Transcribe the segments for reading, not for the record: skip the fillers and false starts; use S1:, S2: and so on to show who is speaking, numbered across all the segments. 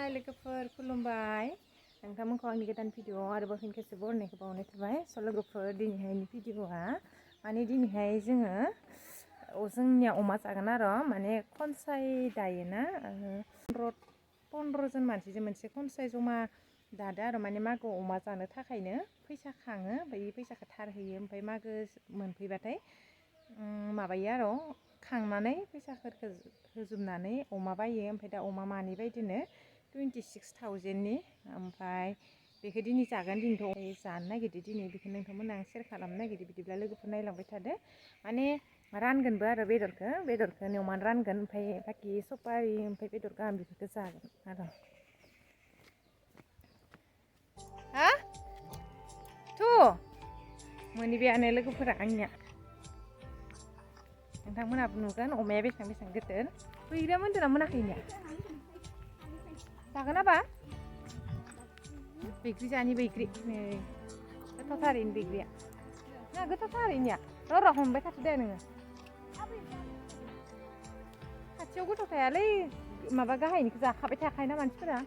S1: हाय लोगोफोर खुलुमबाय नोंथांमोनखौ आंनि गोदान भिडिअ आरोबाव फिन खेबसेबाव बरायनायखौ बावनाय थाबाय स' लोगोफोर दिनैहायनि भिडिअआ माने दिनैहाय जोंनिया अमा जागोन आरो माने खनसाय दायोना 15 जन मानसिजों मोनसे खनसाय जमा दादो आरो माने मागो अमा जानो थाखायनो फैसा खाङो ओमफ्राय फैसाखौ थारहोयो ओमफ्राय मागो मोनफैबाथाय माबायो आरो खांनानै फैसाफोरखौ होजोबनानै अमा बायो ओमफ्राय दा अमा मानै बायदिनो 26,000नि ओमफ्राय बेखौ दिनै जागोन दिनैथ' जानो नागिरदो दिनै बेखौ नोंथांमोननो आं सेयार खालामनो नागिरदो बिदिब्ला लोगोफोर नायलांबाय थादो माने रानगोनबो आरो बेदरखौ नेवमान रानगोन ओमफ्राय बाखि सपारि ओमफ्राय बेदर गाहाम बेफोरखौ जागोन आरो हा मोनहैबायानो लोगोफोरा आंनिया नोंथांमोनहाबो नुगोन अमाया बेसेबां गिदिर बैग्रिया मोन्दोंना मोनाखैनिया जागोन आबा बैग्रि जानि बैग्रि नै गोथावथारैनो बैग्रिया ना गोथावथारैनिया र' हमबाय थाथो दे नोङो खाथियाव गोथाव थायालै माबा गाहायनिखौ जाखाबाय थाखायोना मानसिफोरा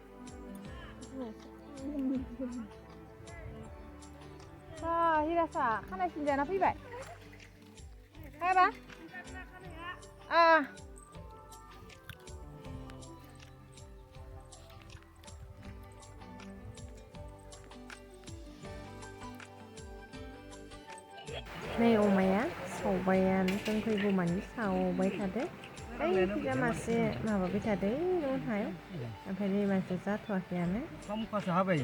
S1: हिरासा खानाय सिनजाना फैबाय हाबा नै अमाया सावबायानो जों फैगौमानि सावबाय थादो ओइखिजा मासे माबाबाय थादो उनावहाय ओमफ्राय नै मासे जाथ'वाखैयानो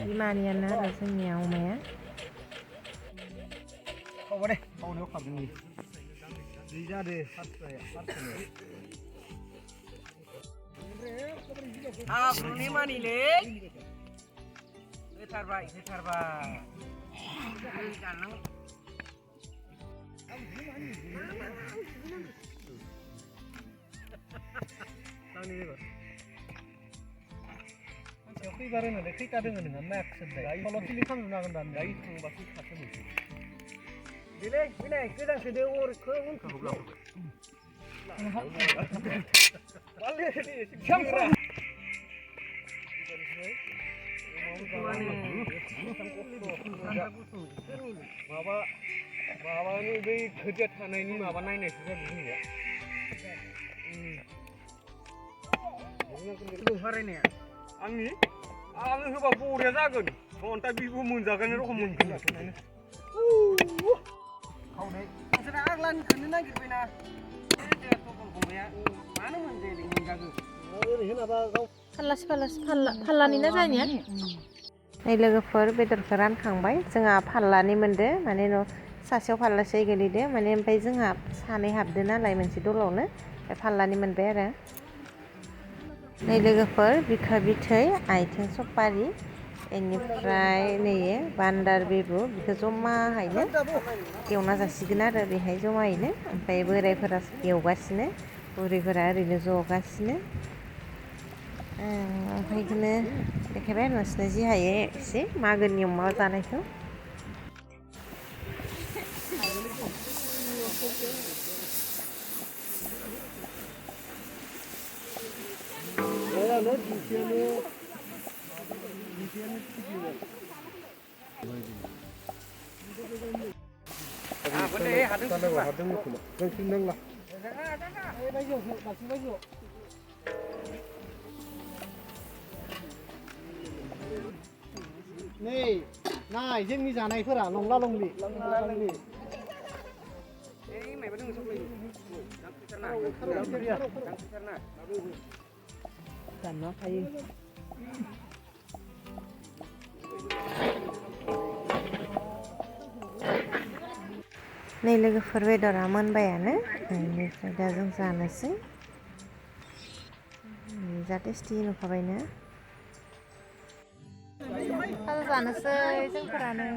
S1: बिमानियानो आरो जोंनिया अमाया
S2: आब्रुनि मानिलै होथारबाय मानसिया फैबा रोङोलै खैथा दोङो नोंहा नायखोसोबाय सल' फिलिं खालामनो हागोन दा दायो थांबासो खाथो मोनसे बेलै फैनाय गोदान सोदो अरखौ उनखौ माबानि बै खोथिया थानायनि माबा नायनायसो जादों जोंनिया फरायनाया आङो होबा बरिया जागोन घन्टा बिबो मोनजागोन रखम मोनगोन खावनाय नोंसोर आग्लानि खानो नागिरबायना मानो मोनजायालै मोनजागोन ओरैनो माबा
S1: फाल्लानि ना जानिया नै लोगोफोर बेदरखौ रानखांबाय जोंहा फाल्लानि मोनदो माने सासेयाव फाल्लासे गोलैदो माने ओमफ्राय जोंहा सानै हाबदो नालाय मोनसे दलावनो फाल्लानि मोनबाय आरो नै लोगोफोर बिखा बिथै आथिं सपारि बेनिफ्राय नैयो बान्दार बेबु बेखौ जमाहायनो एवना जासिगोन आरो बेहाय जमायैनो ओमफ्राय बोरायफोरा एवगासिनो बुरैफोरा ओरैनो जगासिनो ओमफ्राय बेखौनो देखायबाय आरो नोंसोरनो जि हायो एसे मागोनि अमा जानायखौ
S2: नै नाय जोंनि जानायफोरा लंला लंलि
S1: दानना थायो नै लोगोफोर बेदरा मोनबायानो बेनिफ्राय दा जों जानोसै जा टेस्टि नुखाबायनो खाजा जानोसै जोंफोरानो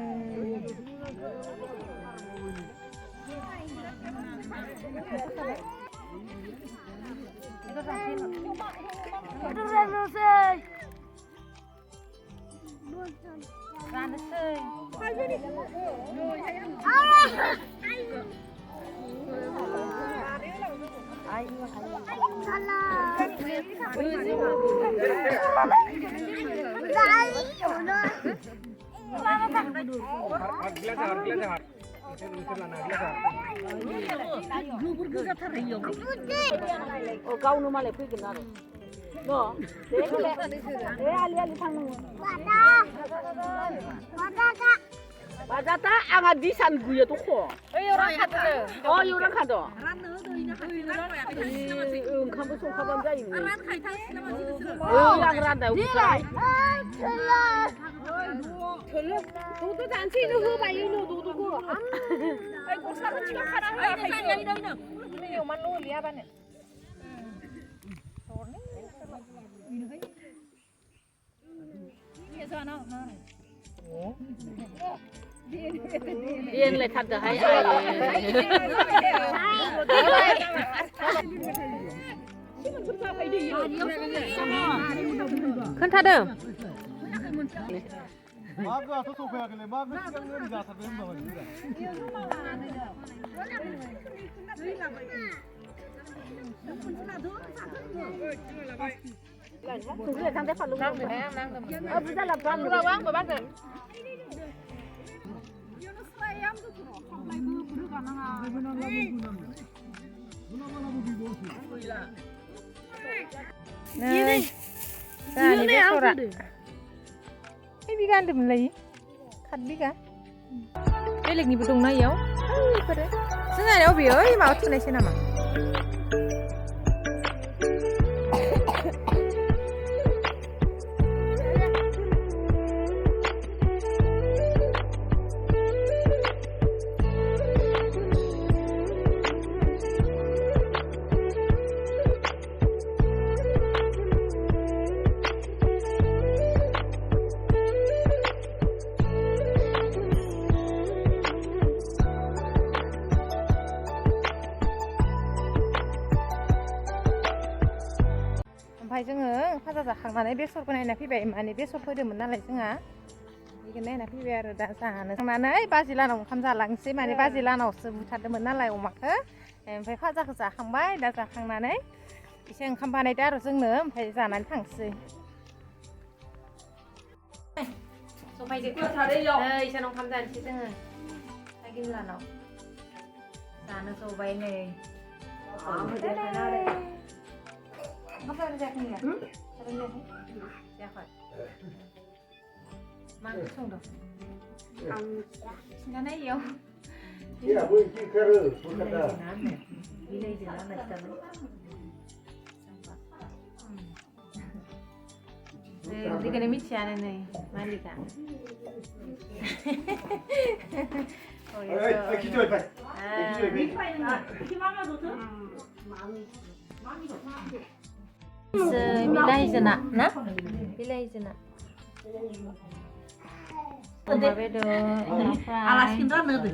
S1: जानोसै
S3: गावनो मालाय फैगोन आरो आलि आलि थांनांगौ बाजाता आंहा दिसान गैया दख' एवरां खाद' ओंखामबो संखाबानो जायो आं रानदायाव द'द' जानोसैनो होबाय द'द'खौ गस्लाखौ थिखा खाना होआखै
S1: एवमान ल'लियाबानो
S3: Yên lại thật rồi hay
S1: खोन्थादों
S2: 마그가 더 소파야길래 마그 시간을 가서 된 거거든요.
S3: Cũng thằng đấy phản lúc nào bây giờ là toàn
S1: ra quán mà bác rồi này ra đi bé sora cái bi gan đừng lấy khát bi gan cái lịch này bị đụng này yếu cái đấy xin này đâu bị ơi mà ở này xem nào mà ओमफ्राय जोङो फाजा जाखांनानै बेसरखौ नायना फैबाय माने बेसर फोदोंमोन नालाय जोंहा बेखौ नायना फैबाय आरो दा जानो थांनानै बाजै लानाव ओंखाम जालांसै माने बाजै लानावसो बुथारदोंमोन नालाय अमाखौ ओमफ्राय फाजाखौ जाखांबाय दा जाखांनानै एसे ओंखाम बानायदो आरो जोंनो ओमफ्राय जानानै थांसै सबायजों इसानाव ओंखाम जानोसै जोङो बाजै लानाव जानो जबाय नै Apa yang jahatnya ya? Apa yang jahat? Mana song dong? Sini mana ya?
S2: Iya, boleh kira, bukan dah.
S1: Ini jalan macam ni. Ini kena micin ni, Malika. Oh ya.
S2: Kita coba.
S1: Bilay na? Bilay na. Oma bedo,
S3: alas kita nanti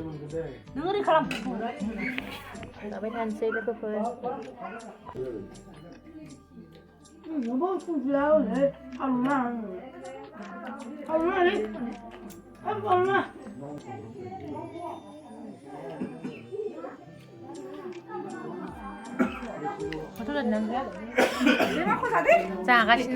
S3: nanti kalau
S1: tapi kan saya lepas pun.
S3: Ngomong sudah le, Allah le, Allah.
S1: Betul dan enggak? Jangan kasih